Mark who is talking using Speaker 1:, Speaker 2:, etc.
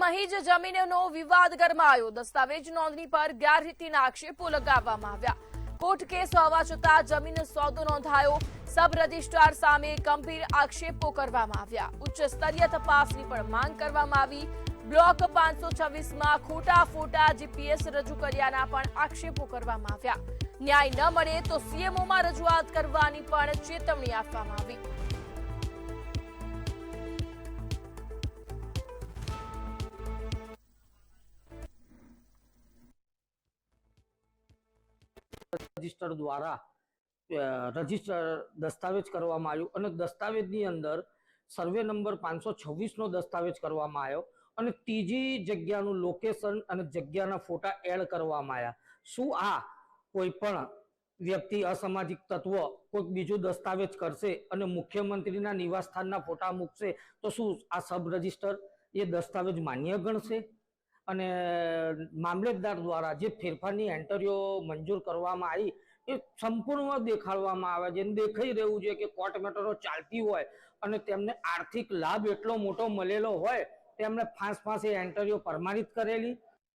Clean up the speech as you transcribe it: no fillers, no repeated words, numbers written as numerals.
Speaker 1: મહીજ જમીનનો વિવાદ ગરમાયો। દસ્તાવેજ નોંધણી પર ગેરરીતિના આક્ષેપો લગાવવામાં આવ્યા। કોર્ટ કેસ હોવા છતાં જમીન સોદો નોંધાયો। સબ રજિસ્ટ્રાર સામે ગંભીર આક્ષેપો કરવામાં આવ્યા। ઉચ્ચ સ્તરીય તપાસની પણ માંગ કરવામાં આવી। બ્લોક 526માં ખોટા ફોટા જીપીએસ રજૂ કર્યાના પણ આક્ષેપો કરવામાં આવ્યા। ન્યાય ન મળે તો સીએમઓમાં રજૂઆત કરવાની પણ ચેતવણી આપવામાં આવી।
Speaker 2: રજિસ્ટર દ્વારા રજિસ્ટર દસ્તાવેજ કરવામાં આવ્યું અને દસ્તાવેજની અંદર સર્વે નંબર 526 નો દસ્તાવેજ કરવામાં આવ્યો અને ત્રીજી જગ્યાનું લોકેશન અને જગ્યાના ફોટા એડ કરવામાં આવ્યા। શું આ કોઈ પણ વ્યક્તિ અસામાજિક તત્વ કોઈ બીજું દસ્તાવેજ કરશે અને મુખ્યમંત્રીના નિવાસસ્થાનના ફોટા મૂકશે તો શું આ સબ રજિસ્ટર એ દસ્તાવેજ માન્ય ગણશે? અને મામલતદાર દ્વારા જે ફેરફારની એન્ટ્રીઓ મંજૂર કરવામાં આવી એ સંપૂર્ણ દેખાડવામાં આવે છે। દેખાઈ રહ્યું છે કે કોર્ટ મેટરો ચાલતી હોય અને તેમને આર્થિક લાભ એટલો મોટો મળેલો હોય તેમણે ફાંસ એ એન્ટ્રીઓ પ્રમાણિત કરેલી